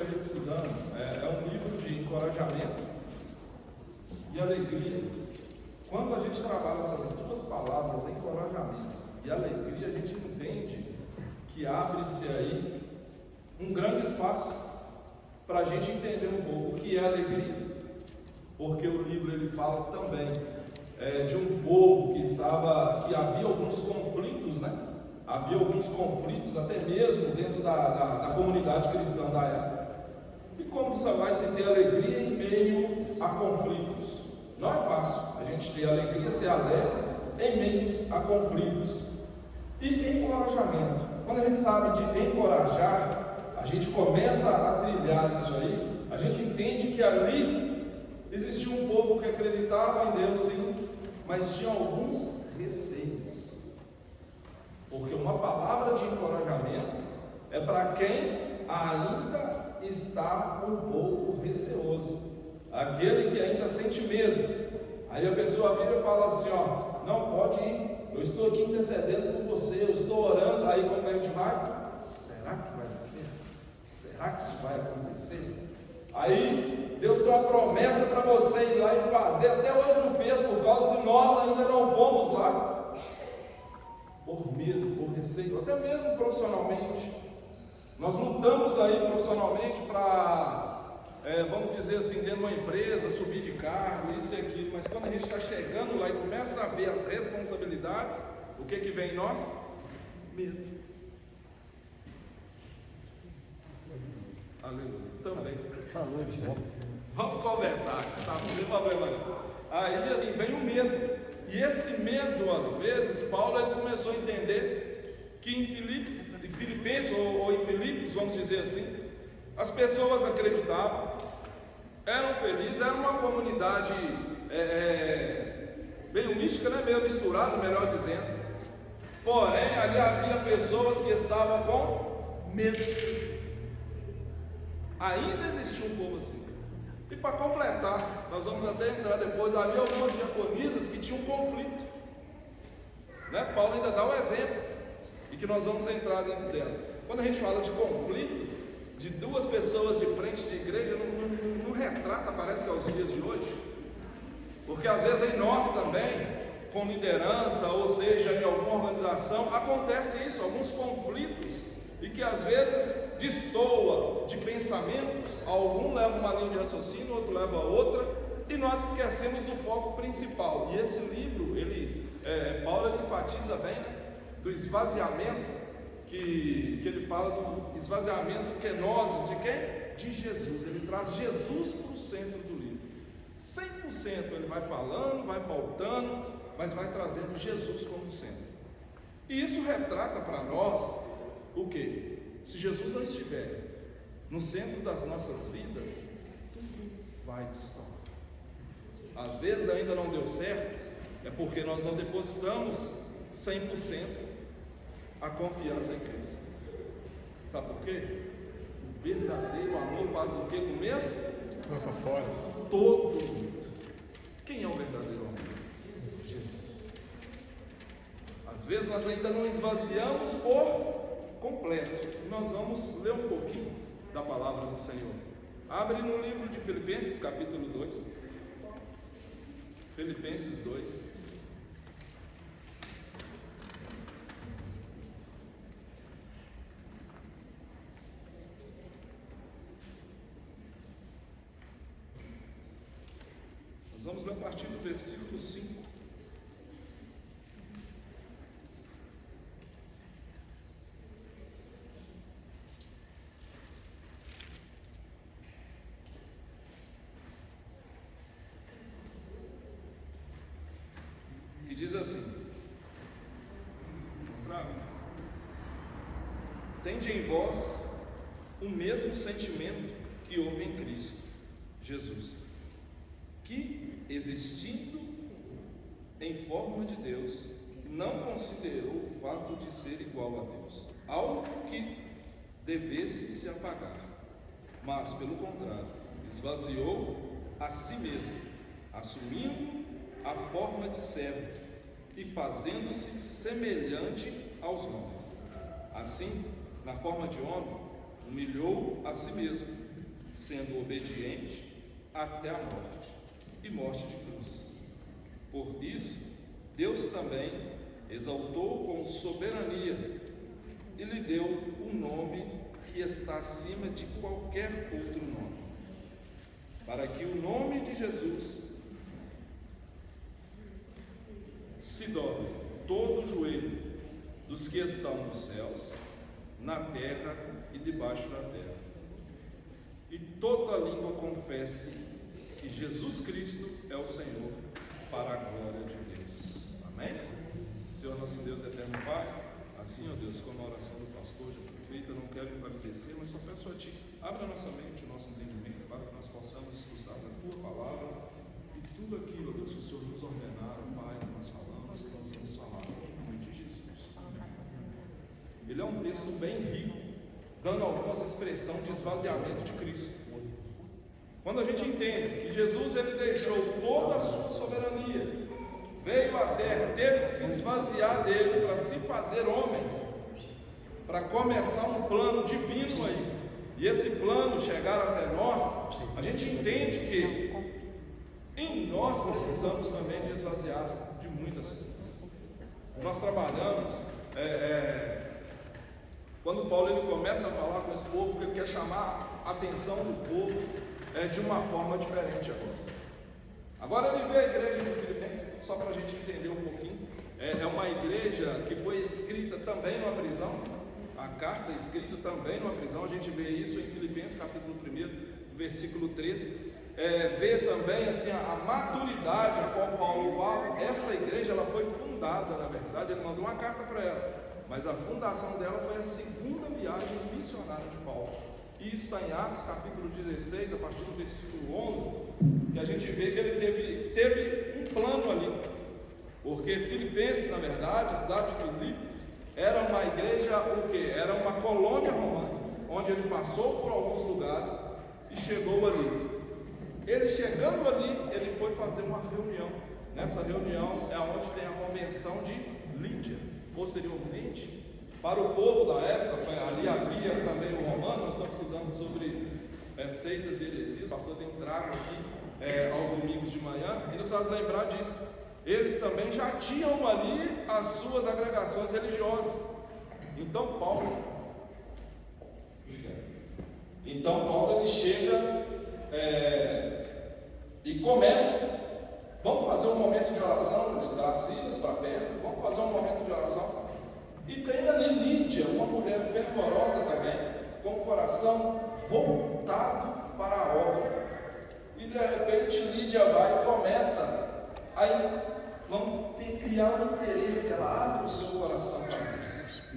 gente estudando, é um livro de encorajamento e alegria. Quando a gente trabalha essas duas palavras, encorajamento e alegria, a gente entende que abre-se aí um grande espaço para a gente entender um pouco o que é alegria, porque o livro ele fala também de um povo que havia alguns conflitos, né? Havia alguns conflitos até mesmo dentro da comunidade cristã da época. E como você vai se ter alegria em meio a conflitos? Não é fácil a gente ter alegria, ser alegre em meio a conflitos. E encorajamento. Quando a gente sabe de encorajar, a gente começa a trilhar isso aí, a gente entende que ali existia um povo que acreditava em Deus, sim, mas tinha alguns receios. Porque uma palavra de encorajamento é para quem ainda está um pouco receoso, aquele que ainda sente medo. Aí a pessoa vira e fala assim: ó, não pode ir, eu estou aqui intercedendo por você, eu estou orando. Aí quando a gente vai, será que vai dar certo? Será que isso vai acontecer? Aí Deus tem uma promessa para você ir lá e fazer. Até hoje não fez, por causa de nós ainda não fomos lá, por medo, por receio, até mesmo profissionalmente. Nós lutamos aí profissionalmente para, vamos dizer assim, dentro de uma empresa, subir de cargo, isso e aquilo, mas quando a gente está chegando lá e começa a ver as responsabilidades, o que vem em nós? Medo. Aleluia. Também. Vamos conversar, tá? Não tem problema não. Aí assim vem o medo. E esse medo, às vezes, Paulo ele começou a entender que em Filipenses, ou em Filipos, vamos dizer assim, as pessoas acreditavam, eram felizes, era uma comunidade meio mística, né? Meio misturada, melhor dizendo. Porém, ali havia pessoas que estavam com medo. Ainda existia um povo assim. E para completar, nós vamos até entrar depois, havia algumas diaconisas que tinham conflito, né? Paulo ainda dá o exemplo, e que nós vamos entrar dentro dela. Quando a gente fala de conflito, de duas pessoas de frente de igreja, não retrata, parece que é os dias de hoje, porque às vezes em nós também, com liderança, ou seja, em alguma organização, acontece isso, alguns conflitos, e que às vezes destoa de pensamentos, algum leva uma linha de raciocínio, outro leva a outra, e nós esquecemos do foco principal. E esse livro, Paulo ele enfatiza bem, né, do esvaziamento, que ele fala do esvaziamento kenosis de quem? De Jesus. Ele traz Jesus para o centro do livro. 100% ele vai falando, vai pautando, mas vai trazendo Jesus como centro. E isso retrata para nós o que? Se Jesus não estiver no centro das nossas vidas, tudo vai destoar. Às vezes ainda não deu certo, é porque nós não depositamos 100% a confiança em Cristo. Sabe por quê? O verdadeiro amor faz o que com medo? Lança fora. Todo mundo. Quem é o verdadeiro amor? Jesus. Às vezes nós ainda não esvaziamos por completo. E nós vamos ler um pouquinho da palavra do Senhor. Abre no livro de Filipenses, capítulo 2. Filipenses 2. Nós vamos ler a partir do versículo 5. Diz assim: tende em vós o mesmo sentimento que houve em Cristo Jesus, que, existindo em forma de Deus, não considerou o fato de ser igual a Deus algo que devesse se apagar, mas, pelo contrário, esvaziou a si mesmo, assumindo a forma de servo e fazendo-se semelhante aos homens. Assim, na forma de homem, humilhou a si mesmo, sendo obediente até a morte, e morte de cruz. Por isso, Deus também exaltou com soberania e lhe deu um nome que está acima de qualquer outro nome, para que o nome de Jesus se dobre todo o joelho dos que estão nos céus, na terra e debaixo da terra, e toda a língua confesse que Jesus Cristo é o Senhor, para a glória de Deus. Amém? Senhor nosso Deus eterno Pai, assim, ó Deus, como a oração do pastor já foi feita, eu não quero empalidecer, mas só peço a Ti, abra a nossa mente, o nosso entendimento, para que nós possamos usar a Tua palavra e tudo aquilo, ó Deus, que o Senhor nos ordenar, Pai, que nós falamos, que nós vamos falar, em nome de Jesus. Ele é um texto bem rico, dando algumas expressões de esvaziamento de Cristo. Quando a gente entende que Jesus ele deixou toda a sua soberania, veio à terra, teve que se esvaziar dele para se fazer homem, para começar um plano divino aí, e esse plano chegar até nós, a gente entende que em nós precisamos também de esvaziar de muitas coisas. Nós trabalhamos, quando Paulo ele começa a falar com esse povo, porque ele quer chamar a atenção do povo de uma forma diferente agora ele vê a igreja de Filipenses, só para a gente entender um pouquinho, é uma igreja que foi escrita também numa prisão, a carta escrita também numa prisão, a gente vê isso em Filipenses capítulo 1, versículo 3, vê também assim, a maturidade a qual Paulo fala. Essa igreja ela foi fundada, na verdade, ele mandou uma carta para ela, mas a fundação dela foi a segunda viagem missionária de Paulo. E isso está em Atos capítulo 16, a partir do versículo 11, que a gente vê que ele teve um plano ali, porque Filipenses, na verdade, a cidade de Filipe, era uma igreja, o quê? Era uma colônia romana, onde ele passou por alguns lugares e chegou ali. Ele chegando ali, ele foi fazer uma reunião. Nessa reunião é onde tem a convenção de Lídia. Posteriormente, para o povo da época, ali havia também o romano. Nós estamos estudando sobre seitas e heresias. O pastor tem trago aqui aos domingos de manhã e nos faz lembrar disso. Eles também já tinham ali as suas agregações religiosas. Então Paulo ele chega e começa. Vamos fazer um momento de oração, de dar Silas para perto. Vamos fazer um momento de oração. E tem ali Lídia, uma mulher fervorosa também, com o coração voltado para a obra. E de repente Lídia vai e começa a criar um interesse. Ela abre o seu coração para Cristo.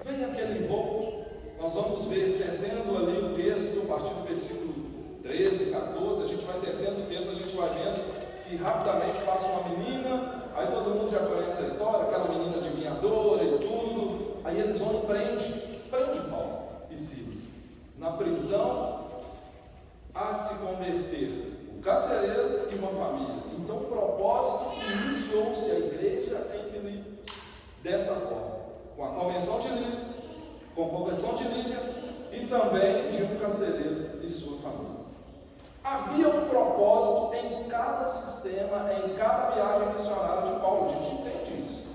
Vem aquele envolto. Nós vamos ver descendo ali o texto, a partir do versículo 13, 14, a gente vai descendo o texto, a gente vai vendo que rapidamente passa uma menina. Aí todo mundo já conhece a história, aquela menina adivinhadora e tudo. Aí eles vão e prende Paulo e Silas. Na prisão há de se converter o carcereiro e uma família. Então o propósito iniciou-se a igreja em Filipos dessa forma, com a convenção de Lídia, com a conversão de Lídia e também de um carcereiro e sua família. Havia um propósito em cada sistema, em cada viagem missionária de Paulo, a gente entende isso.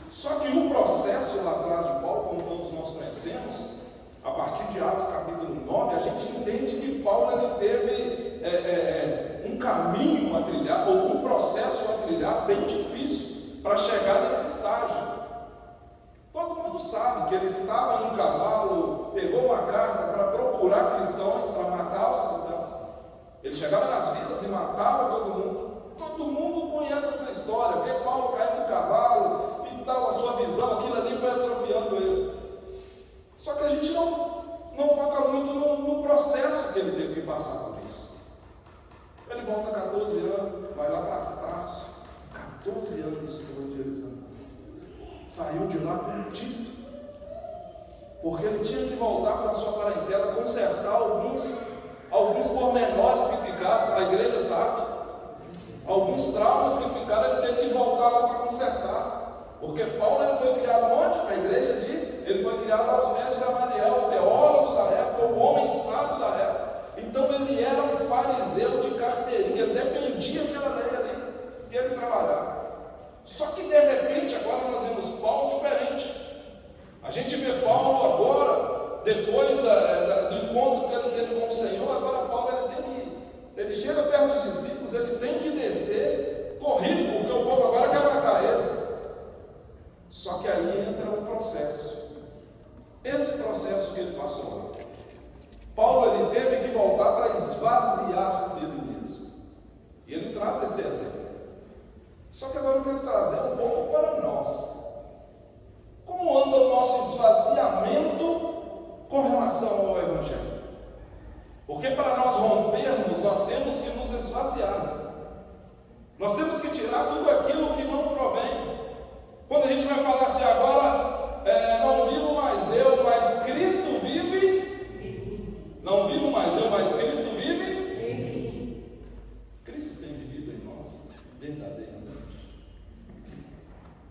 Só que o processo lá atrás de Paulo, como todos nós conhecemos, a partir de Atos capítulo 9, a gente entende que Paulo ele teve um caminho a trilhar, ou um processo a trilhar bem difícil para chegar nesse estágio. Todo mundo sabe que ele estava em um cavalo, pegou uma carta para procurar cristãos, para matar os cristãos. Ele chegava nas vilas e matava todo mundo. Todo mundo conhece essa história. Vê Paulo caindo do cavalo e tal, a sua visão, aquilo ali foi atrofiando ele. Só que a gente não foca muito no processo que ele teve que passar por isso. Ele volta 14 anos, vai lá para Tarso, 14 anos por onde eles andam. Saiu de lá perdido, porque ele tinha que voltar para a sua parentela, consertar alguns pormenores que ficaram, a igreja sabe, alguns traumas que ficaram, ele teve que voltar lá para consertar, porque Paulo ele foi criado onde? Na igreja ele foi criado aos pés de Gamaliel, o teólogo da época. época, o homem sábio da época. Então ele era um fariseu de carteirinha, ele defendia aquela lei ali que ele trabalhava. Só que de repente agora nós vemos Paulo diferente. A gente vê Paulo agora, depois do encontro que ele teve com o Senhor, agora Paulo ele chega perto dos discípulos, ele tem que descer corrido, porque o povo agora quer matar ele. Só que aí entra um processo. Esse processo que ele passou lá, Paulo ele teve que voltar para esvaziar dele mesmo. E ele traz esse exemplo. Só que agora eu quero trazer um pouco para nós. Como anda o nosso esvaziamento com relação ao Evangelho? Porque para nós rompermos, nós temos que nos esvaziar. Nós temos que tirar tudo aquilo que não provém. Quando a gente vai falar assim agora, não vivo mais eu, mas Cristo vive. Não vivo mais eu, mas Cristo vive. Cristo tem vivido em nós, verdadeiramente.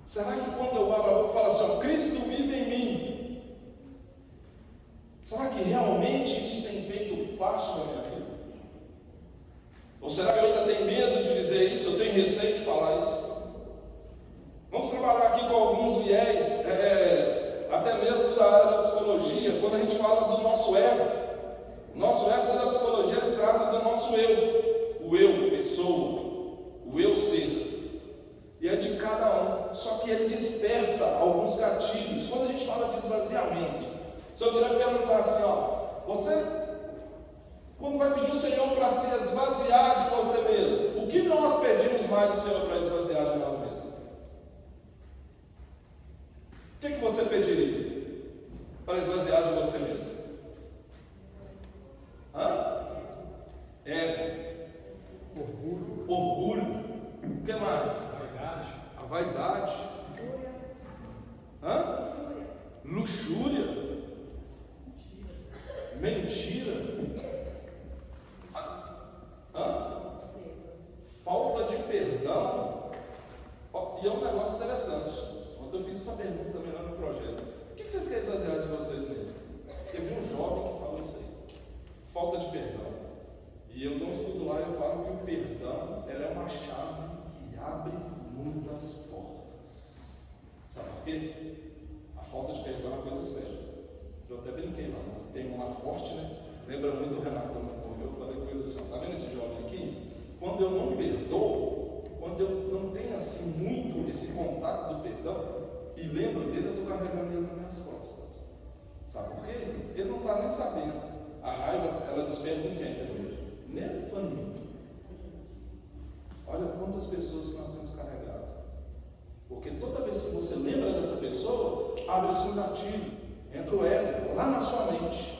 Será que quando eu abro a boca e falo assim, ó, Cristo vive em mim, será que realmente isso tem feito parte da minha vida? Ou será que eu ainda tenho medo de dizer isso, eu tenho receio de falar isso? Vamos trabalhar aqui com alguns viés, até mesmo da área da psicologia, quando a gente fala do nosso ego. O nosso ego da psicologia, ele trata do nosso eu, o eu, pessoa, o eu ser. E é de cada um, só que ele desperta alguns gatilhos. Quando a gente fala de esvaziamento, se eu virar perguntar assim, ó, você, quando vai pedir o Senhor para se esvaziar de você mesmo, o que nós pedimos mais ao Senhor para esvaziar de nós mesmos? O que você pediria para esvaziar de você mesmo? Ego. Orgulho. O que mais? A vaidade. Luxúria. Mentira. Falta de perdão. E é um negócio interessante. Ontem eu fiz essa pergunta também lá no projeto. O que vocês querem esvaziar de vocês mesmos? Teve um jovem que falou isso aí. Falta de perdão. E eu não estudo lá e eu falo que o perdão ela é uma chave que abre muitas portas. Sabe por quê? A falta de perdão é uma coisa séria. Eu até brinquei lá, mas tem um lá forte, né? Lembra muito o Renato quando morreu? Eu falei com ele assim, tá vendo esse jovem aqui? Quando eu não perdoo, quando eu não tenho assim muito esse contato do perdão, e lembro dele, eu estou carregando ele nas minhas costas. Sabe por quê? Ele não está nem sabendo. A raiva, ela desperta em quem primeiro? Nele ou em mim? Olha quantas pessoas que nós temos carregado. Porque toda vez que você lembra dessa pessoa, abre-se um gatilho, entra o ego lá na sua mente.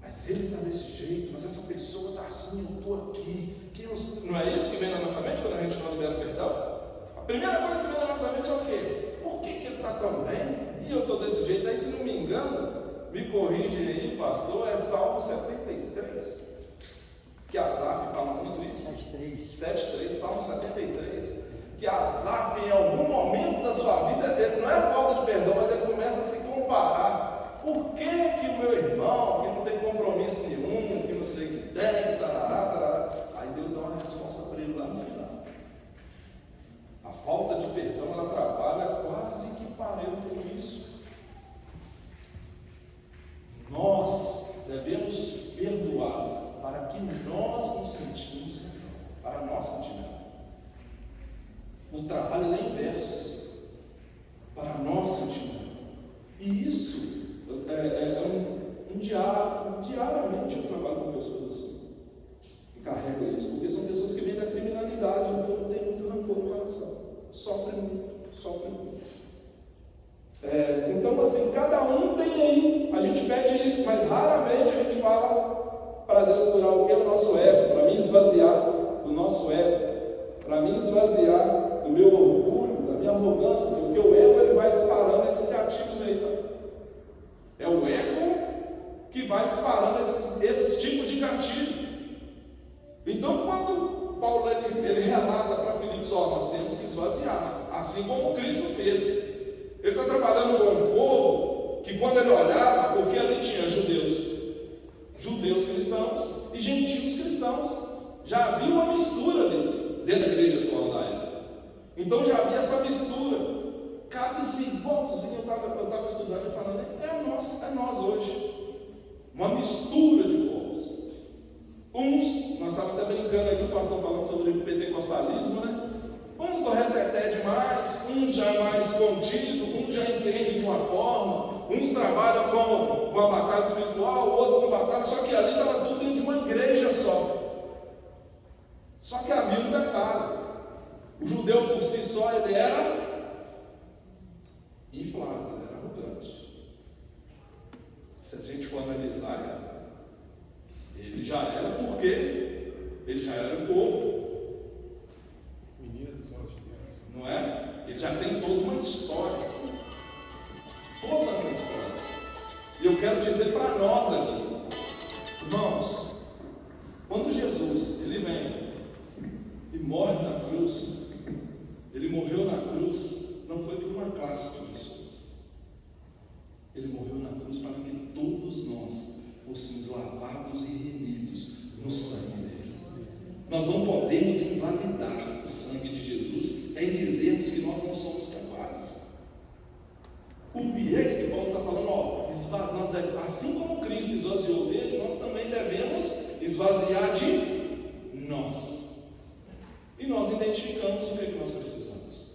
Mas ele está desse jeito, mas essa pessoa está assim, eu estou aqui. Não é isso que vem na nossa mente quando a gente não libera perdão? A primeira coisa que vem na nossa mente é o quê? Por que ele está tão bem e eu estou desse jeito? Aí, se não me engano, me corrige aí, pastor, é Salmo 73. Que Asaf fala muito isso. 7,3, Salmo 73. Que Asaf, em algum momento da sua vida, ele não é falta de perdão, mas ele começa a se comparar. Por que o meu irmão, que não tem compromisso nenhum, que não sei o que tem, tarará. Aí Deus dá uma resposta para ele lá no final. A falta de perdão, ela trabalha quase que parelho com isso. Nós devemos perdoar para que nós nos sentimos melhor, para nós sentir melhor. O trabalho é inverso, para nós sentir melhor. E isso diariamente eu trabalho com pessoas assim, que carregam isso, porque são pessoas que vêm da criminalidade, então não tem muito rancor no coração, sofrem muito. Então assim, cada um tem aí, a gente pede isso, mas raramente a gente fala para Deus curar o que é o nosso ego, para mim esvaziar do nosso ego, para mim esvaziar do meu orgulho, da minha arrogância, porque o ego ele vai disparando esses gatilhos aí, tá? É o ego que vai disparando esses tipos de gatilho. Então, quando Paulo ele relata para Filipos, nós temos que esvaziar, assim como Cristo fez. Ele está trabalhando com um povo que, quando ele olhava, porque ali tinha e gentios cristãos. Já havia uma mistura dentro da igreja atual da época. Então já havia essa mistura. Cabe-se igualzinho, eu estava estudando e falando, é nós hoje. Uma mistura de povos. Nós estávamos até brincando aqui, o pastor falando sobre o pentecostalismo, né? Uns só reteté demais, uns já é mais contido, uns já entende de uma forma, uns trabalham com a batalha espiritual, outros com batalha, só que ali estava tudo dentro de uma igreja só. Só que havia um detalhe. O judeu por si só, ele era inflado, ele era arrogante. Se a gente for analisar, ele já era porque ele já era o povo. Não é? Ele já tem toda uma história. Toda uma história. E eu quero dizer para nós aqui, irmãos, quando Jesus ele vem e morre na cruz, ele morreu na cruz, não foi por uma classe de pessoas. Ele morreu na cruz para que todos nós fôssemos lavados e remidos no sangue dele. Nós não podemos invalidar o sangue de Jesus em dizermos que nós não somos capazes. O viés que Paulo está falando, assim como Cristo esvaziou dele, nós também devemos esvaziar de nós. E nós identificamos o que é que nós precisamos.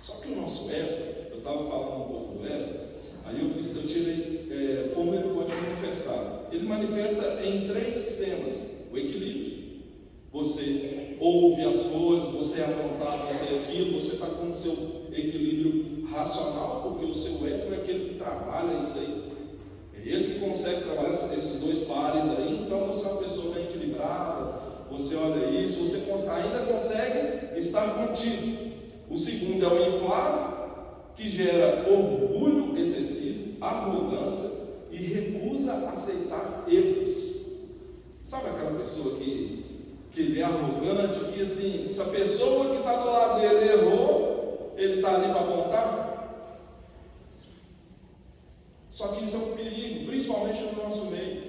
Só que o nosso ego, eu estava falando um pouco do ego, aí eu tirei como ele pode manifestar. Ele manifesta em 3 sistemas: o equilíbrio. Você ouve as coisas, você é afrontado, você é aquilo, você está com o seu equilíbrio racional, porque o seu ego é aquele que trabalha isso aí. É ele que consegue trabalhar esses 2 pares aí, então você é uma pessoa bem equilibrada, você olha isso, você ainda consegue estar contido. O segundo é o inflado, que gera orgulho excessivo, arrogância e recusa aceitar erros. Sabe aquela pessoa que ele é arrogante, que assim, se a pessoa que está do lado dele errou, ele está ali para apontar? Só que isso é um perigo, principalmente no nosso meio.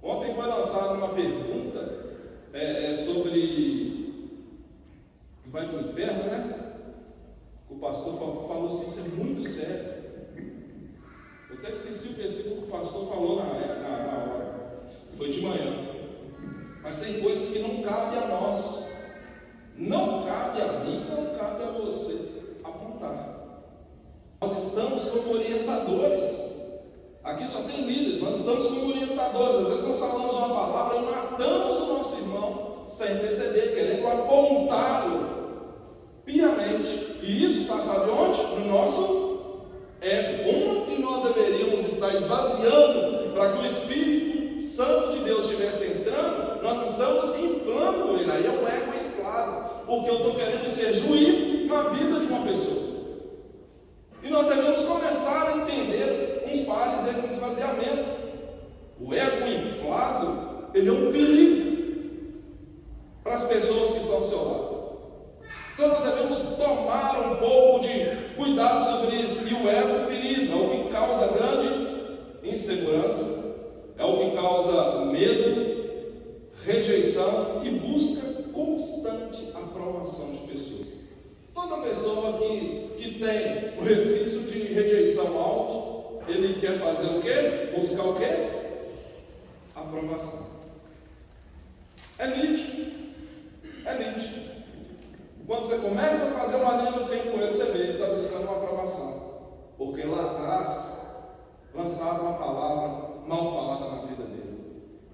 Ontem foi lançada uma pergunta sobre que vai para o inferno, né? O pastor falou assim, isso é muito sério. Eu até esqueci o versículo que o pastor falou na hora. Foi de manhã. Mas tem coisas que não cabe a nós, não cabe a mim, não cabe a você apontar. Nós estamos como orientadores. Aqui só tem líderes, nós estamos como orientadores. Às vezes nós falamos uma palavra e matamos o nosso irmão sem perceber, querendo apontá-lo piamente. E isso está, sabe onde? No nosso ego. Onde nós deveríamos estar esvaziando para que o Espírito Santo de Deus estivesse entrando, nós estamos inflando ele. Aí é um ego inflado, porque eu estou querendo ser juiz na vida de uma pessoa. E nós devemos começar a entender uns pares desse esvaziamento. O ego inflado, ele é um perigo para as pessoas que estão ao seu lado. Então nós devemos tomar um pouco de cuidado sobre isso. E o ego ferido é o que causa grande insegurança, é o que causa medo, rejeição e busca constante aprovação de pessoas. Toda pessoa que tem o resquício de rejeição alto, ele quer fazer o quê? Buscar o quê? Aprovação. É nítido. É nítido. Quando você começa a fazer uma linha do tempo com ele, você vê, ele está buscando uma aprovação. Porque lá atrás, lançaram uma palavra mal falada na vida dele.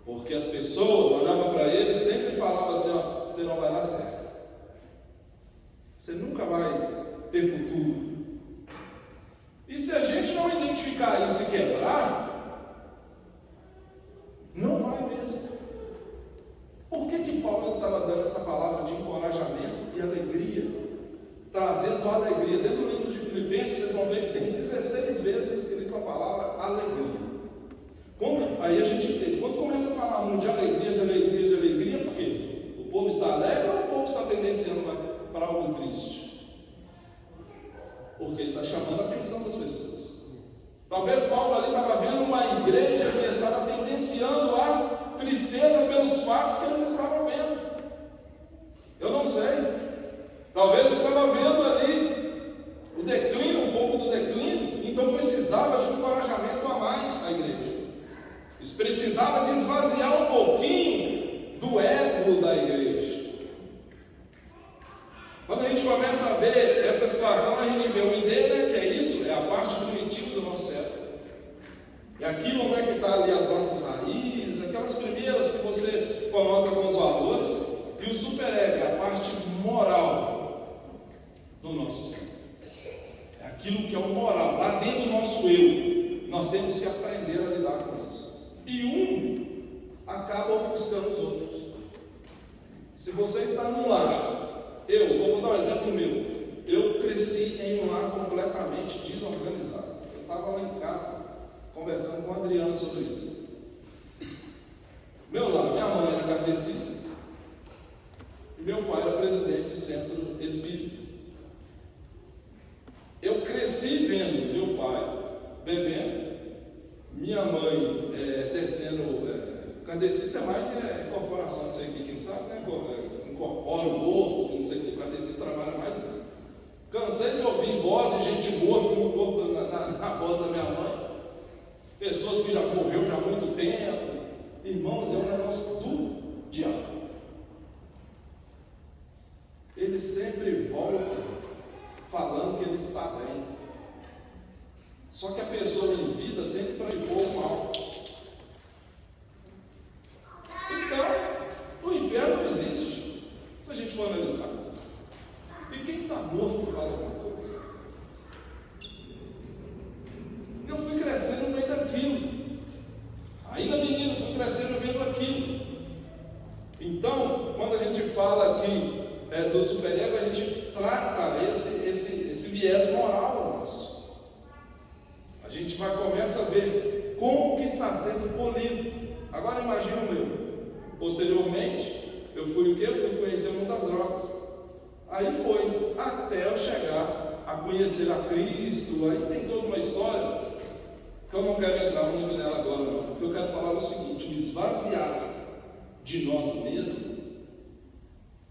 Porque as pessoas olhavam para ele e sempre falavam assim, ó, você não vai dar certo. Você nunca vai ter futuro. E se a gente não identificar isso e quebrar, não vai mesmo. Por que Paulo estava dando essa palavra de encorajamento e alegria? Trazendo a alegria. Dentro do livro de Filipenses, vocês vão ver que tem 16 vezes escrito a palavra alegria. Aí a gente entende. Quando começa a falar muito de alegria, por quê? O povo está alegre ou o povo está tendenciando para algo triste? Porque está chamando a atenção das pessoas. Talvez Paulo ali estava vendo uma igreja que estava tendenciando a tristeza pelos fatos que eles estavam vendo. Eu não sei. Talvez estava vendo ali o declínio, um pouco do declínio, então precisava de um encorajamento a mais à igreja. Isso precisava de esvaziar um pouquinho do ego da igreja. Quando a gente começa a ver essa situação, a gente vê o ID, né, que é isso, é a parte primitiva do nosso cérebro. É aquilo onde é que está ali as nossas raízes, aquelas primeiras que você conota com os valores, e o superego é a parte moral do nosso ser. É aquilo que é o moral, lá dentro do nosso eu. Nós temos que aprender a lidar com isso. E um acaba ofuscando os outros. Se você está num lar, vou dar um exemplo meu. Eu cresci em um lar completamente desorganizado. Eu estava lá em casa, conversando com a Adriana sobre isso. Meu lar, minha mãe era kardecista e meu pai era presidente de centro espírita. Eu cresci vendo meu pai bebendo, minha mãe descendo. Kardecista é mais incorporação, não sei quem sabe, né? Incorpora o morto, não sei se o kardecista trabalha mais nisso. Cansei de ouvir voz de gente morta no corpo, na voz da minha mãe. Pessoas que já morreu já há muito tempo. Irmãos, é um negócio do diabo. Ele sempre volta falando que ele está bem. Só que a pessoa em vida sempre praticou o mal. Então, o inferno não existe, se a gente for analisar. E quem está morto fala alguma coisa? Eu fui crescendo no meio daquilo. Ainda menino, fui crescendo vendo aquilo. Então, quando a gente fala aqui do superego, a gente trata esse viés moral nosso. A gente começa a ver como que está sendo polido. Agora imagina o meu. Posteriormente, eu fui o quê? Eu fui conhecer o mundo das drogas. Aí foi, até eu chegar a conhecer a Cristo. Aí tem toda uma história que eu não quero entrar muito nela agora, não. Porque eu quero falar o seguinte: o esvaziar de nós mesmos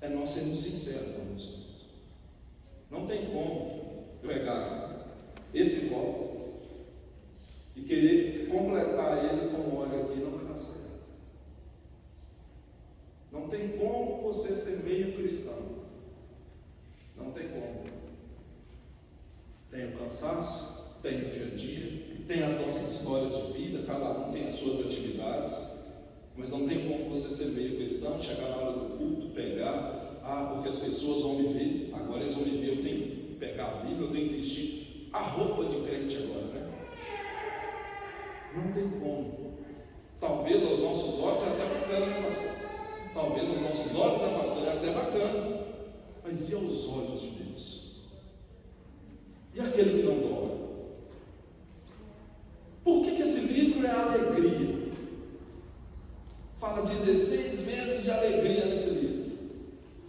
é nós sermos sinceros com nós mesmos. Não tem como eu pegar esse copo e querer completar ele com óleo aqui, não vai dar certo. Não tem como você ser meio cristão. Não tem como. Tem o cansaço, tem o dia a dia, tem as nossas histórias de vida, cada um tem as suas atividades, mas não tem como você ser meio cristão, chegar na hora do culto, pegar, porque as pessoas vão me ver, agora eles vão me ver, eu tenho que pegar a Bíblia, eu tenho que vestir a roupa de crente agora, né? Não tem como. Talvez aos nossos olhos é até bacana, né, pastor? Talvez aos nossos olhos, pastor, é até bacana, mas e aos olhos de Deus? E aquele que não dorme? Por que esse livro é alegria? Fala 16 vezes de alegria nesse livro.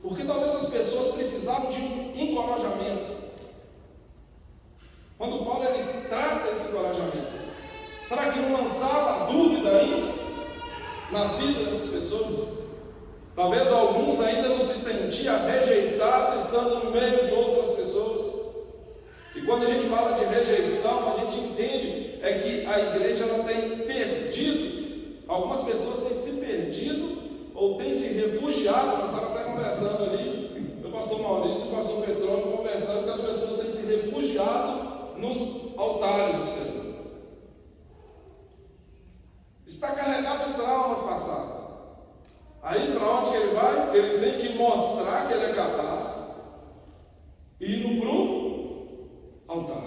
Porque talvez as pessoas precisavam de um encorajamento. Quando Paulo ele trata esse encorajamento, será que não lançava a dúvida ainda na vida dessas pessoas? Talvez alguns ainda não se sentiam rejeitados estando no meio de outras pessoas. E quando a gente fala de rejeição, a gente entende que a igreja ela tem perdido, algumas pessoas têm se perdido ou têm se refugiado. Nós estávamos até conversando ali, o pastor Maurício e o pastor Petrônio conversando que as pessoas têm se refugiado nos altares do Senhor. Está carregado de traumas passados. Aí para onde que ele vai? Ele tem que mostrar que ele é capaz e ir para o altar.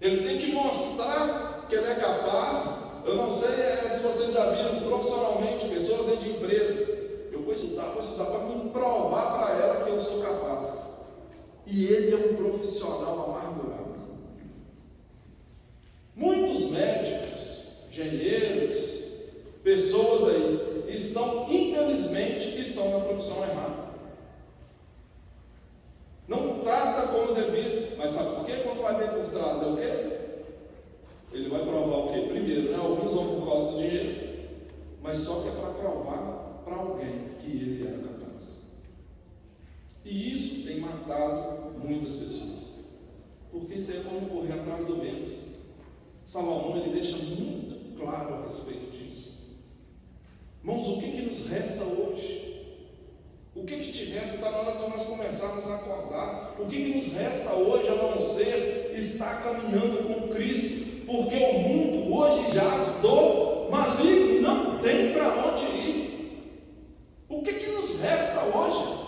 Ele tem que mostrar que ele é capaz. Eu não sei se vocês já viram profissionalmente pessoas dentro de empresas. Eu vou estudar para me provar para ela que eu sou capaz. E ele é um profissional amargurado. Muitos médicos, engenheiros, pessoas aí infelizmente, estão na profissão errada. Não trata como devido, mas sabe por quê? Quando vai ver por trás é o quê? Ele vai provar o quê? Primeiro, né? Alguns vão por causa do dinheiro, mas só que é para provar para alguém que ele era capaz. E isso tem matado muitas pessoas, porque isso aí é como correr atrás do vento. Salomão ele deixa muito claro a respeito disso. Irmãos, o que nos resta hoje? O que te resta? Está na hora de nós começarmos a acordar. O que nos resta hoje a não ser estar caminhando com Cristo? Porque o mundo hoje jaz do maligno, não tem para onde ir. O que nos resta hoje?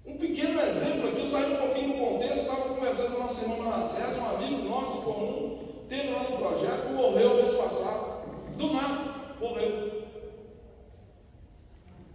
Um pequeno exemplo aqui, eu saí um pouquinho do contexto, estava conversando com o nosso irmão Manassés, um amigo nosso comum, teve lá no projeto, morreu mês passado. Do nada, morreu.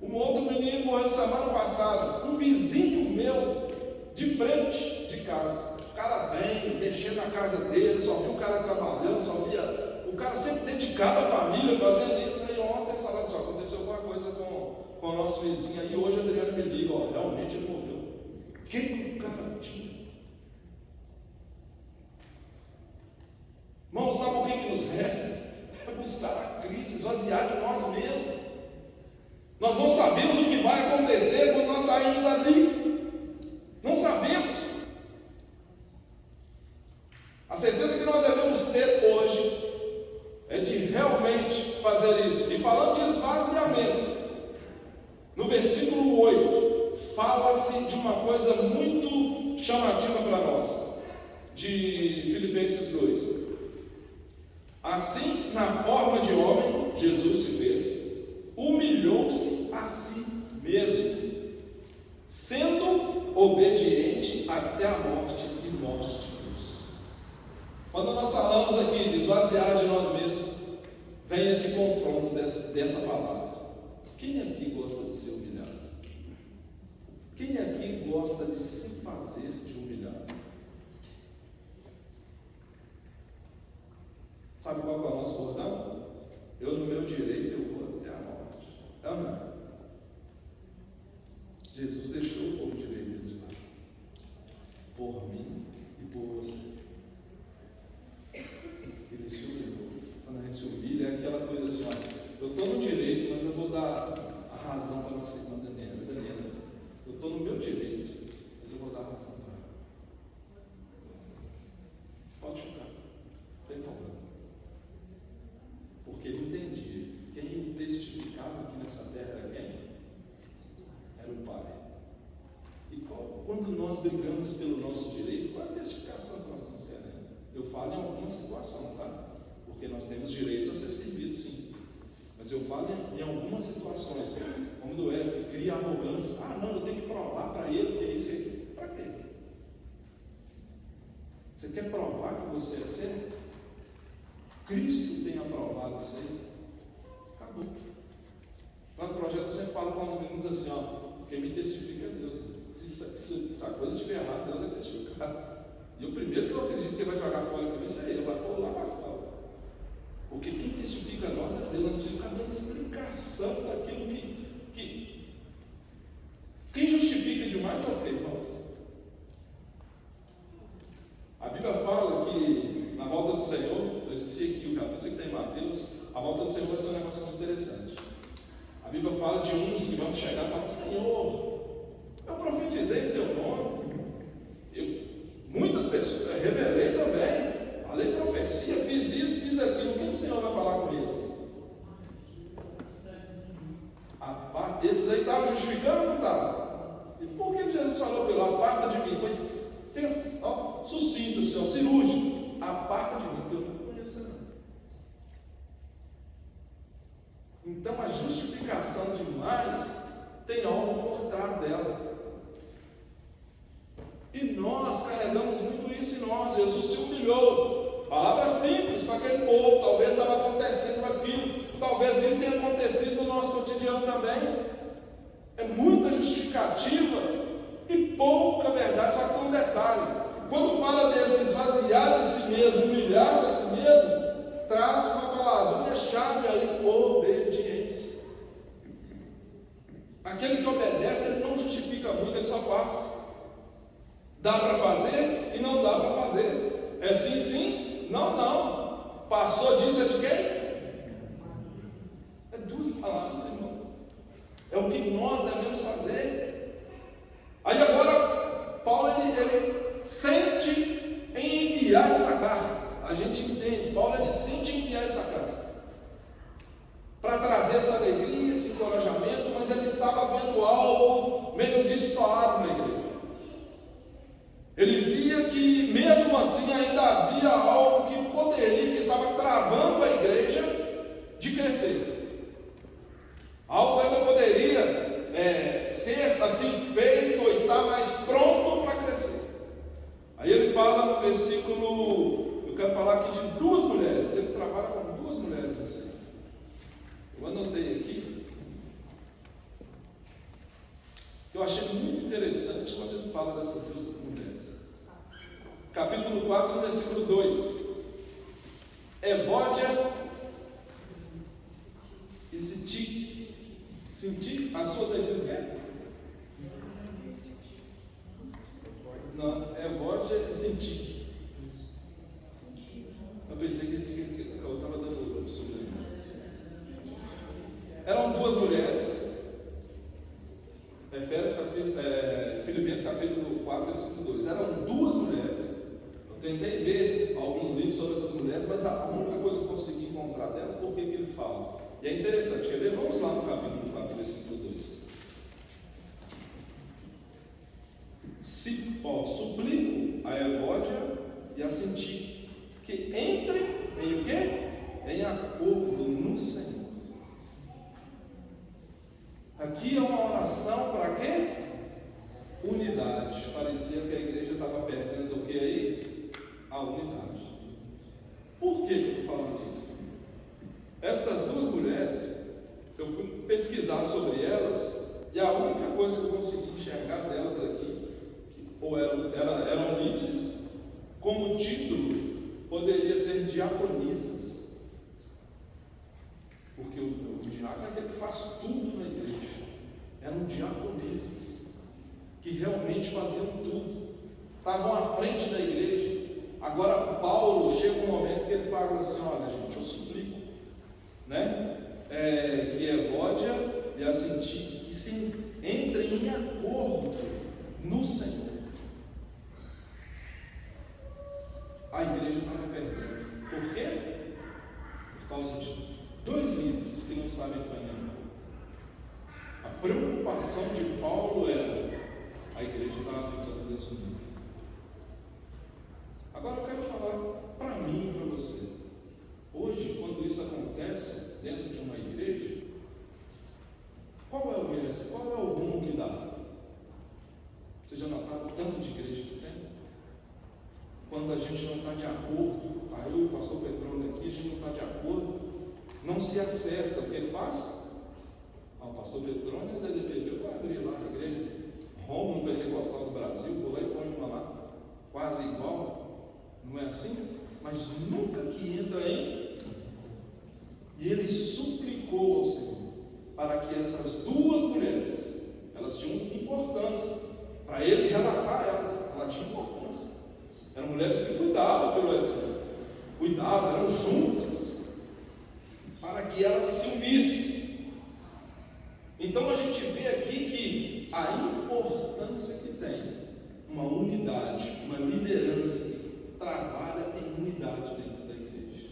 Um outro menino morreu semana passada, um vizinho meu, de frente de casa. O cara bem, mexendo na casa dele, só via o cara trabalhando, só via o cara sempre dedicado à família, fazendo isso. Aí ontem, só aconteceu alguma coisa com o nosso vizinho aí. Hoje a Adriana me liga, ó, realmente ele morreu. O que o cara tinha? Irmão, sabe o que nos resta? É buscar a Cristo, esvaziar de nós mesmos. Nós não sabemos o que vai acontecer quando nós sairmos ali. Não sabemos. A certeza que nós devemos ter hoje é de realmente fazer isso. E falando de esvaziamento, no versículo 8, fala-se de uma coisa muito chamativa para nós, de Filipenses 2. Assim, na forma de homem, Jesus se fez, humilhou-se a si mesmo, sendo obediente até a morte e morte de cruz. Quando nós falamos aqui de esvaziar de nós mesmos, vem esse confronto dessa palavra. Quem aqui gosta de ser humilhado? Quem aqui gosta de se fazer de humilhado? Sabe qual é o nosso bordão? Eu no meu direito eu vou até a morte. É ou não? Jesus deixou o povo direito dele de lado. Por mim e por você. Ele se humilhou. Quando a gente se humilha é aquela coisa assim, ó, eu estou no direito, mas eu vou dar a razão para nossa irmã Daniela. Daniela, eu estou no meu direito, mas eu vou dar a razão para ela. Pode ficar, não tem problema. Porque ele entendia, quem testificava aqui nessa terra era quem? Era o Pai. E quando nós brigamos pelo nosso direito, qual é a testificação que nós estamos querendo? Eu falo em alguma situação, tá? Porque nós temos direitos a ser servidos, sim. Mas eu falo em algumas situações, como do ego, que cria arrogância. Ah, não, eu tenho que provar para ele que é isso e aquilo. Para quê? Você quer provar que você é certo? Cristo tem aprovado isso aí. Acabou. Lá no projeto eu sempre falo com os meninos assim, ó, quem me testifica é Deus. Se essa coisa estiver errada, Deus vai testificar. E o primeiro que eu acredito que vai jogar fora que vai ser ele, vai pôr lá para fora. Porque quem testifica a nós é Deus. Nós precisamos ficar dando explicação daquilo que quem justifica demais é o que, irmãos? A Bíblia fala que na volta do Senhor, eu esqueci aqui o capítulo que está em Mateus, a volta do Senhor vai ser um negócio muito interessante. A Bíblia fala de uns que vão chegar e falar: Senhor, eu profetizei em seu nome, muitas pessoas, eu revelei também, falei profecia, fiz isso, fiz aquilo. O que o Senhor vai falar com esses? Esses aí estavam justificando ou não estavam? E por que Jesus falou pelo aparta de mim? Foi sucinto, Senhor, cirúrgico. Aparta de mim, que eu não conheço não. Então a justificação demais tem algo por trás dela. E nós carregamos muito isso em nós. Jesus se humilhou. Palavra simples para aquele povo. Talvez estava acontecendo aquilo. Talvez isso tenha acontecido no nosso cotidiano também. É muita justificativa e pouca verdade. Só que um detalhe: quando fala desse esvaziar de si mesmo, humilhar-se a si mesmo, traz uma palavrinha-chave aí: obediência. Aquele que obedece, ele não justifica muito, ele só faz. Dá para fazer e não dá para fazer. É sim, sim, não, não. Passou disso é de quem? que nós devemos fazer. Aí agora, Paulo ele sente em enviar essa carta. A gente entende, Paulo ele sente em enviar essa carta para trazer essa alegria, esse encorajamento, mas ele estava vendo algo meio destoado na igreja. Ele via que mesmo assim ainda havia algo que estava travando a igreja de crescer. Algo ainda poderia ser assim feito ou estar mais pronto para crescer. Aí ele fala no versículo, eu quero falar aqui de duas mulheres. Ele trabalha com duas mulheres assim. Eu anotei aqui, que eu achei muito interessante quando ele fala dessas duas mulheres. Capítulo 4, no versículo 2. Evódia e Sintique. A sua está escrito é? Não, Evódia e Sintique. Eu pensei que eu estava dando o sobrenome. Eram duas mulheres. Filipenses capítulo 4, versículo 2. Eram duas mulheres. Eu tentei ver alguns livros sobre essas mulheres, mas a única coisa que eu consegui encontrar delas, por que ele fala? E é interessante, quer ver? Vamos lá no capítulo 4, versículo 2. Suplico a Evódia e a Sintique que entrem em o quê? Em acordo no Senhor. Aqui é uma oração para quê? Unidade. Parecia que a igreja estava perdendo o que aí? A unidade. Por que eu estou falando isso? Essas duas mulheres, eu fui pesquisar sobre elas, e a única coisa que eu consegui enxergar delas aqui, ou eram líderes, como título, poderia ser diaconisas. Porque o diácono é aquele que faz tudo na igreja. Eram diaconisas, que realmente faziam tudo, estavam à frente da igreja. Agora Paulo chega um momento que ele fala assim: olha gente, eu suplico, que Evódia e a Sintique que se entrem em acordo no Senhor. A igreja estava perdendo. Por quê? Por causa de dois líderes que não estavam entrando em acordo. A preocupação de Paulo era: a igreja estava ficando desunida. Agora eu quero falar para mim e para você. Hoje, quando isso acontece dentro de uma igreja, qual é o rumo que dá? Você já notaram o tanto de igreja que tem? Quando a gente não está de acordo, aí o pastor Petrônio aqui, a gente não está de acordo, não se acerta. O que ele faz? O pastor Petrônio da DPV vai abrir lá a igreja Rômulo Pentecostal do Brasil, vou lá e põe uma lá, quase igual, não é assim? Mas nunca que entra em. E ele suplicou ao Senhor para que essas duas mulheres, elas tinham importância, para ele relatar elas tinham importância. Eram mulheres que cuidavam pelo exército, eram juntas, para que elas se unissem. Então a gente vê aqui que a importância que tem uma unidade, uma liderança que trabalha em unidade dentro da igreja.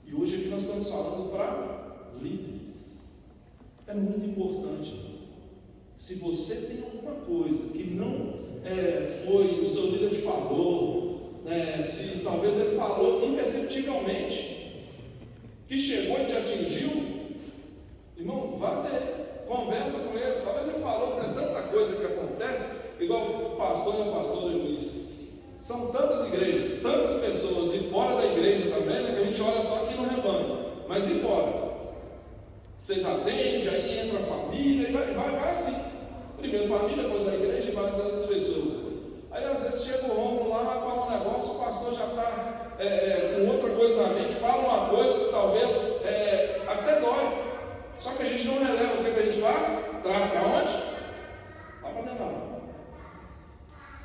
E hoje aqui nós estamos falando para líderes. É muito importante. Se você tem alguma coisa que não foi o seu líder te falou, se talvez ele falou imperceptivelmente, que chegou e te atingiu, irmão, vá até ele, conversa com ele. Talvez ele falou que é tanta coisa que acontece, igual o pastor e a pastora Luiz. São tantas igrejas, tantas pessoas, e fora da igreja também, que a gente olha só aqui no rebanho, mas e fora? Vocês atendem, aí entra a família, e vai assim. Primeiro família, depois a igreja e várias outras pessoas. Aí às vezes chega o Rômulo lá, vai falar um negócio, o pastor já está com outra coisa na mente, fala uma coisa que talvez até dói. Só que a gente não releva. O que a gente faz? Traz para onde? Lá para dentro da mão.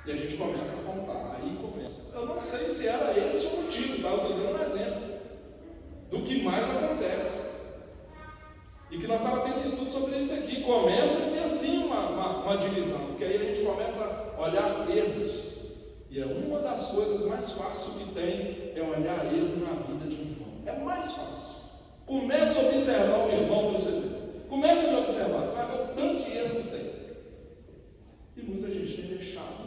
E a gente começa a contar. Aí começa. Eu não sei se era esse o motivo, tá? Eu estou dando um exemplo do que mais acontece. E que nós estávamos tendo estudo sobre isso aqui. Começa a ser assim uma divisão, porque aí a gente começa a olhar erros. E é uma das coisas mais fáceis que tem, é olhar erro na vida de um irmão. É mais fácil. Comece a observar o irmão para você ver. Comece a observar, sabe o tanto de erro que tem. E muita gente tem deixado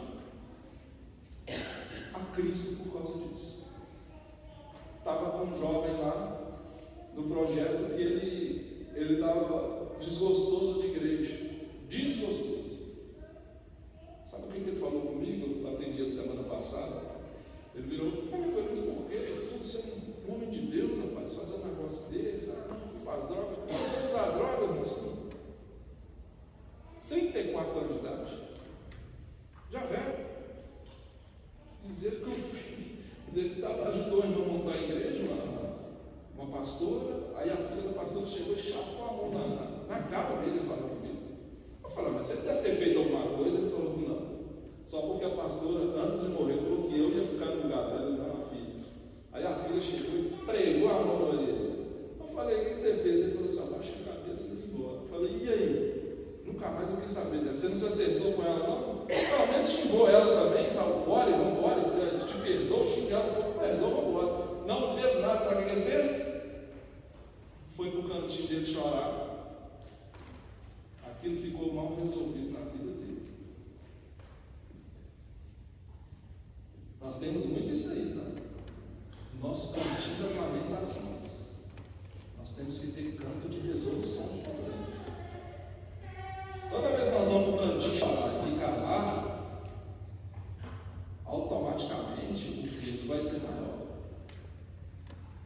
a Cristo por causa disso. Estava com um jovem lá no projeto que ele estava desgostoso de igreja. Desgostoso. Sabe o que ele falou comigo? Eu atendi a semana passada. Ele virou e falou: por que tudo sendo um homem de Deus, rapaz, fazer um negócio desse? Faz droga. Você usar droga, moço? 34 anos de idade. Já velho. Dizer que ajudou a irmã a montar a igreja, uma pastora. Aí a filha da pastora chegou e chapou a mão na cara dele e falou comigo. Eu falei: mas você deve ter feito alguma coisa? Ele falou: não. Só porque a pastora, antes de morrer, falou que eu ia ficar no lugar dela, não a filha. Aí a filha chegou e pregou a mão na orelha dele. Eu falei: o que você fez? Ele falou assim: abaixa a cabeça e ia embora. Eu falei: e aí? Nunca mais eu quis saber dela. Você não se acertou com ela, não? Pelo menos xingou ela também, saiu fora e vamos embora. Te perdoa, xinga ela um pouco, perdoa, vamos embora. Não fez nada, sabe o que ele fez? Foi para o cantinho dele chorar. Aquilo ficou mal resolvido na vida dele. Nós temos muito isso aí, tá? Nosso cantinho das lamentações. Nós temos que ter canto de resolução de problemas. Toda vez que nós vamos para o cantinho chorar e ficar lá, automaticamente o peso vai ser maior.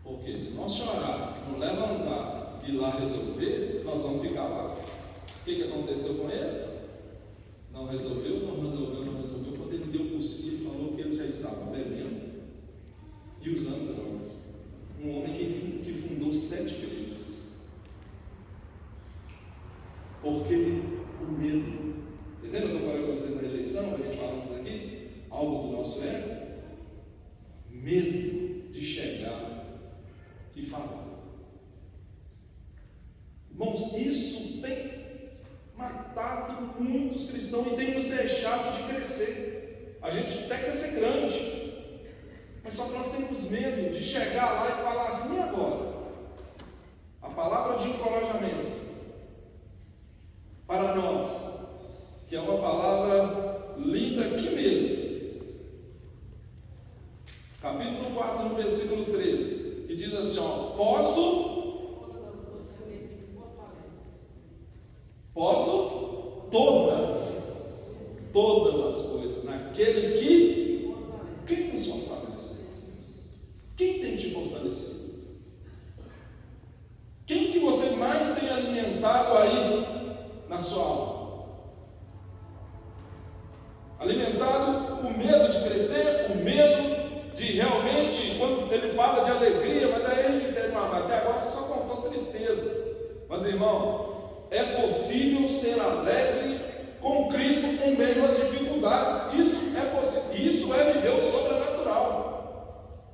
Porque se nós chorar, não levantar e ir lá resolver, nós vamos ficar lá. O que aconteceu com ele? Não resolveu. Quando ele deu por si, ele falou que ele já estava bebendo e usando drogas. Um homem que fundou 7 igrejas. Porque o medo. Vocês lembram que eu falei com vocês na eleição? A gente falamos aqui algo do nosso ego? Medo de chegar e falar. Irmãos, isso tem matado muitos cristãos e tem nos deixado de crescer. A gente até quer ser grande, mas só que nós temos medo de chegar lá e falar assim: e agora? A palavra de encorajamento para nós, que é uma palavra linda aqui mesmo, capítulo 4, no versículo 13, que diz assim: posso todas as coisas naquele que quem nos fortalece? Quem tem te fortalecido? Quem que você mais tem alimentado aí na sua alma? Alimentado o medo de crescer, o medo de realmente, quando ele fala de alegria, mas aí a gente tem até agora você só contou tristeza. Mas irmão, é possível ser alegre com Cristo em meio às dificuldades. Isso é possível. Isso é viver o sobrenatural.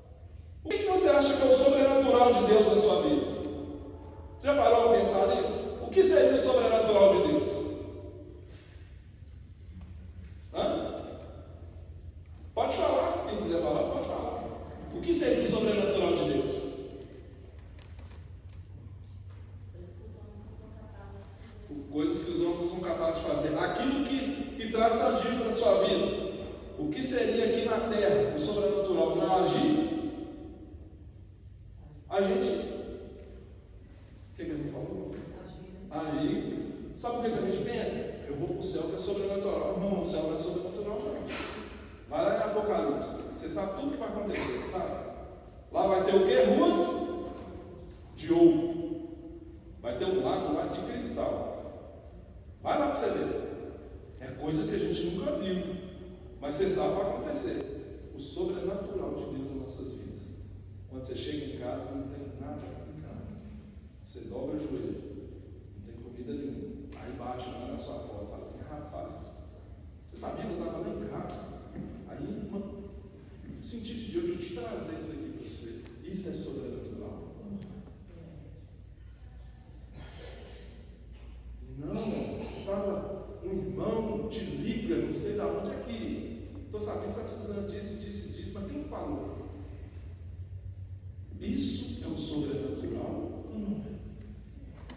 O que você acha que é o sobrenatural de Deus na sua vida? Você já parou para pensar nisso? O que seria o sobrenatural de Deus? Pode falar. Quem quiser falar, pode falar. O que seria o sobrenatural de Deus? Coisas que os homens são capazes de fazer. Aquilo que traz tangível para a sua vida. O que seria aqui na terra o sobrenatural? Não agir? A gente. O que a gente falou? Agir. Sabe o que a gente pensa? Eu vou para o céu que é sobrenatural. Não, o céu não é sobrenatural, não. Vai lá em Apocalipse. Você sabe tudo que vai acontecer, sabe? Lá vai ter o que? Ruas de ouro. Vai ter um lago lá de cristal. Vai lá para você ver. É coisa que a gente nunca viu, mas você sabe o que vai acontecer. O sobrenatural de Deus nas nossas vidas. Quando você chega em casa, não tem nada em casa. Você dobra o joelho, não tem comida nenhuma. Aí bate lá na sua porta e fala assim: rapaz, você sabia que eu estava lá em casa? Aí, eu senti de Deus de te trazer isso aqui para você. Isso é sobrenatural. Isso é o sobrenatural ou não é?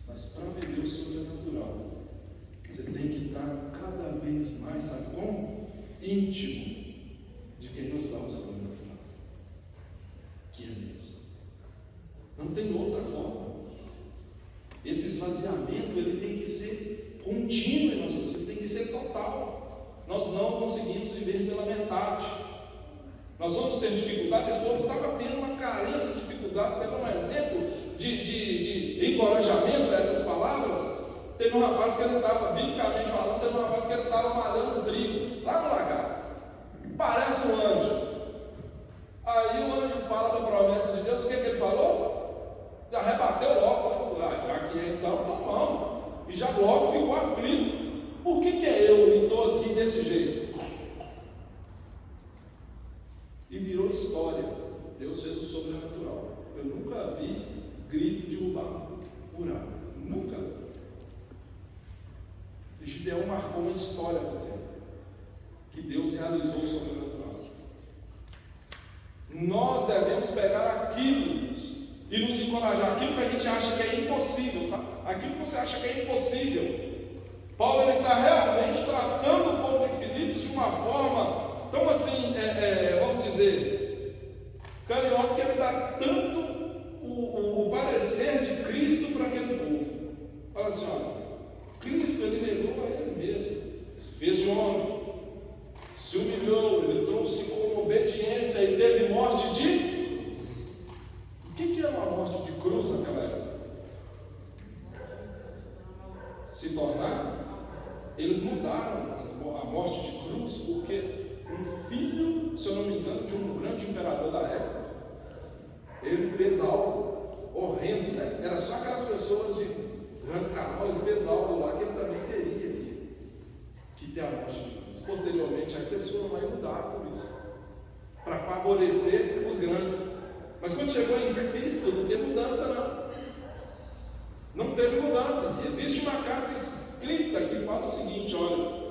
Mas para viver o sobrenatural, você tem que estar cada vez mais, sabe como? Íntimo de quem nos dá o sobrenatural, que é Deus. Não tem outra forma. Esse esvaziamento ele tem que ser contínuo em nossas vidas, tem que ser total. Nós não conseguimos viver pela metade. Nós vamos ter dificuldade. Esse povo estava tendo uma carência de dificuldades. Quer dar um exemplo de encorajamento a essas palavras? Teve um rapaz que ele estava, biblicamente falando, teve um rapaz que ele estava malhando trigo lá no lagar. Parece um anjo. Aí o anjo fala da promessa de Deus. O que ele falou? Já rebateu logo. Falou, já que é então vamos. E já logo ficou aflito. Por que é eu e estou aqui desse jeito? E virou história. Deus fez o sobrenatural. Eu nunca vi grito derrubado por água. Nunca. Gideão marcou uma história para ele, que Deus realizou o sobrenatural. Nós devemos pegar aquilo e nos encorajar, aquilo que a gente acha que é impossível, tá? Aquilo que você acha que é impossível. Paulo está realmente tratando o povo de Filipos de uma forma tão assim, vamos dizer, carinhosa, que ele dá tanto o parecer de Cristo para aquele povo. Fala assim, olha, Cristo ele negou a ele mesmo, se fez de homem, se humilhou, ele trouxe como obediência e teve morte de... O que era uma morte de cruz naquela época? Se tornar? Eles mudaram a morte de cruz porque um filho, se eu não me engano, de um grande imperador da época, ele fez algo horrendo, né? Era só aquelas pessoas de grandes canal, ele fez algo lá que ele também teria que ter a morte de cruz. Posteriormente, as pessoas foram mudaram por isso, para favorecer os grandes. Mas quando chegou em Cristo, não teve mudança não. Não teve mudança. Existe uma carta escrita que fala o seguinte, olha,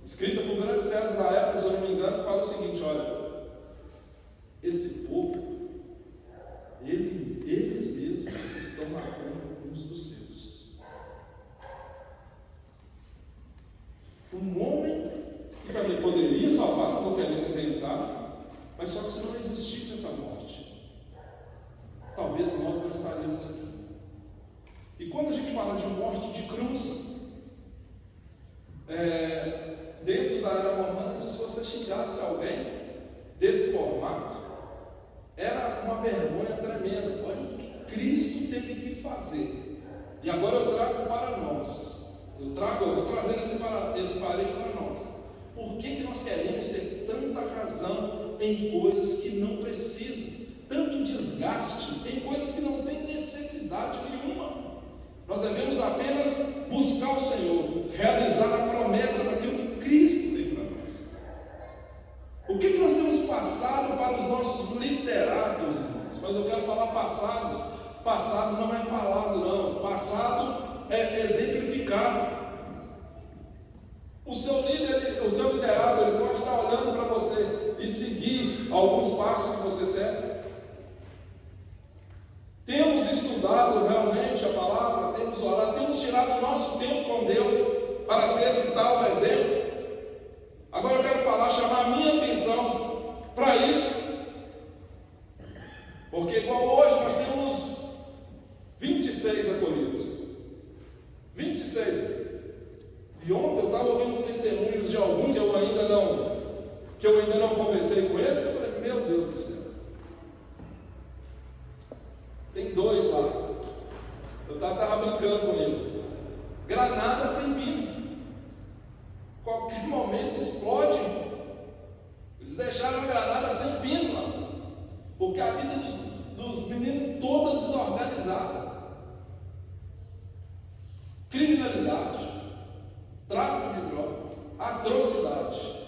escrita por grande César da época, se eu não me engano, que fala o seguinte, olha, esse povo, eles mesmos estão matando uns dos seus. Um homem que também poderia salvar, não estou querendo isentar, mas só que se não existisse essa morte, talvez nós não estaríamos aqui. E quando a gente fala de morte de cruz, dentro da era romana, se você xingasse alguém desse formato, era uma vergonha tremenda. Olha o que Cristo teve que fazer. E agora eu trago para nós. Eu vou trazendo esse parede para nós. Por que nós queremos ter tanta razão em coisas que não precisam? Tanto desgaste em coisas que não têm necessidade nenhuma. Nós devemos apenas buscar o Senhor, realizar a promessa daquilo que Cristo tem para nós. O que nós temos passado para os nossos liderados, irmãos? Mas eu quero falar passados. Passado não é falado, não. Passado é exemplificado. O seu líder, o seu liderado, ele pode estar olhando para você e seguir alguns passos que você segue. Temos estudado realmente a palavra, temos orado, temos tirado o nosso tempo com Deus para ser esse tal exemplo. Agora eu quero chamar a minha atenção para isso, porque igual hoje nós temos 26 acolhidos, 26. E ontem eu estava ouvindo testemunhos de alguns que eu ainda não conversei com eles. Eu falei, meu Deus do céu, tem 2 lá. Eu estava brincando com eles. Granada sem pino. Qualquer momento explode. Eles deixaram a granada sem pino lá, porque a vida dos meninos toda desorganizada. Criminalidade, tráfico de droga, atrocidade.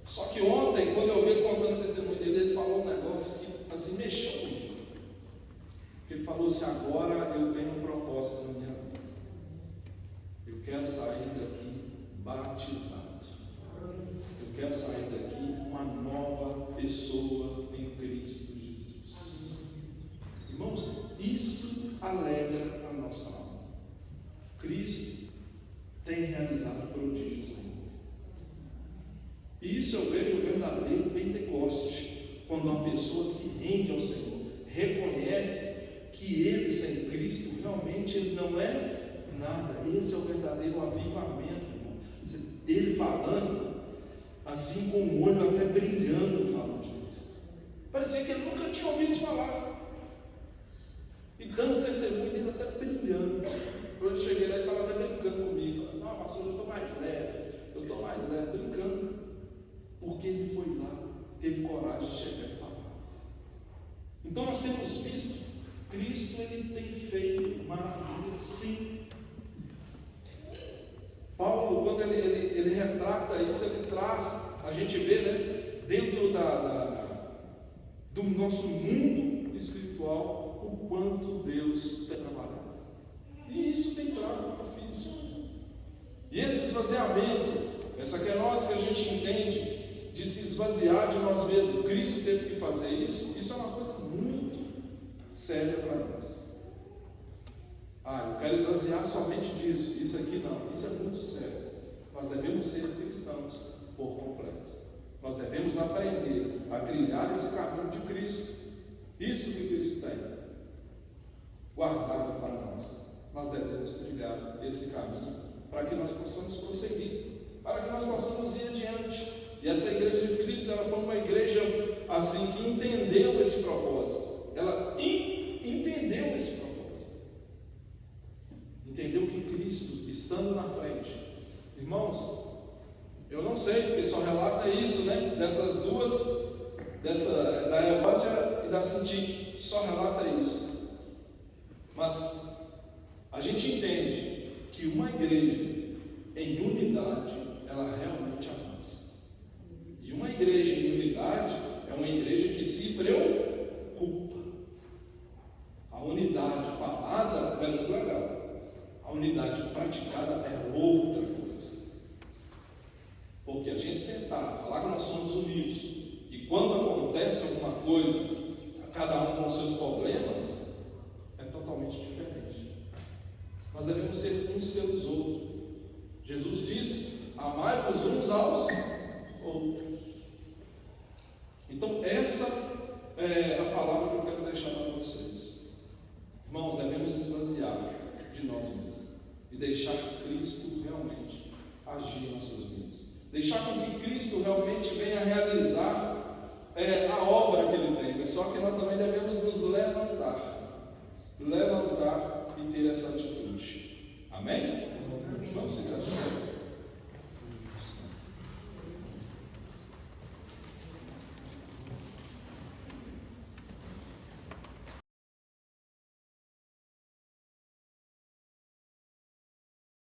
Só que ontem, quando eu vi ele contando o testemunho dele, ele falou um negócio que assim mexeu comigo. Ele falou assim, agora eu tenho um propósito na minha vida. Eu quero sair daqui batizado. Eu quero sair daqui uma nova pessoa em Cristo Jesus. Irmãos, isso alegra a nossa alma. Cristo tem realizado prodígios ainda. Isso eu vejo o verdadeiro Pentecoste, quando uma pessoa se rende ao Senhor, reconhece que ele sem Cristo realmente ele não é nada. Esse é o verdadeiro avivamento, irmão. Ele falando assim, com o olho até brilhando, falando de Cristo. Parecia que ele nunca tinha ouvido falar. E dando testemunho dele até brilhando. Quando eu cheguei lá, ele estava até brincando comigo. Falando assim: pastor, eu estou mais leve, brincando. Porque ele foi lá, teve coragem de chegar e falar. Então nós temos visto, Cristo ele tem feito maravilhas, sim. Paulo, quando ele retrata isso, ele traz, a gente vê, né, dentro do nosso mundo espiritual, o quanto Deus tem trabalhado. E isso tem trago para o físico. E esse esvaziamento, essa kenose que a gente entende, de se esvaziar de nós mesmos, Cristo teve que fazer isso, isso é uma coisa muito séria para nós. Eu quero esvaziar somente disso, isso aqui não, isso é muito sério. Nós devemos ser cristãos por completo. Nós devemos aprender a trilhar esse caminho de Cristo. Isso que Cristo tem guardado para nós. Nós devemos trilhar esse caminho para que nós possamos prosseguir, para que nós possamos ir adiante. E essa igreja de Filipos, ela foi uma igreja assim que entendeu esse propósito. Ela entendeu esse propósito. Entendeu que Cristo, estando na frente, irmãos, eu não sei, porque só relata isso, né? Dessas duas, da Evódia e da Sintique, só relata isso. Mas a gente entende que uma igreja em unidade, ela realmente avança. E uma igreja em unidade é uma igreja que se preocupa. A unidade falada é muito legal. A unidade praticada é outra coisa. Porque a gente sentar, falar que nós somos unidos, e quando acontece alguma coisa, cada um com seus problemas, é totalmente diferente. Nós devemos ser uns pelos outros. Jesus disse: amai-vos uns aos outros. Então essa é a palavra que eu quero deixar para vocês. Irmãos, devemos esvaziar de nós mesmos e deixar Cristo realmente agir em nossas vidas. Deixar com que Cristo realmente venha realizar a obra que Ele tem. Só que nós também devemos nos levantar e ter essa atitude. Amém? Vamos ficar de pé.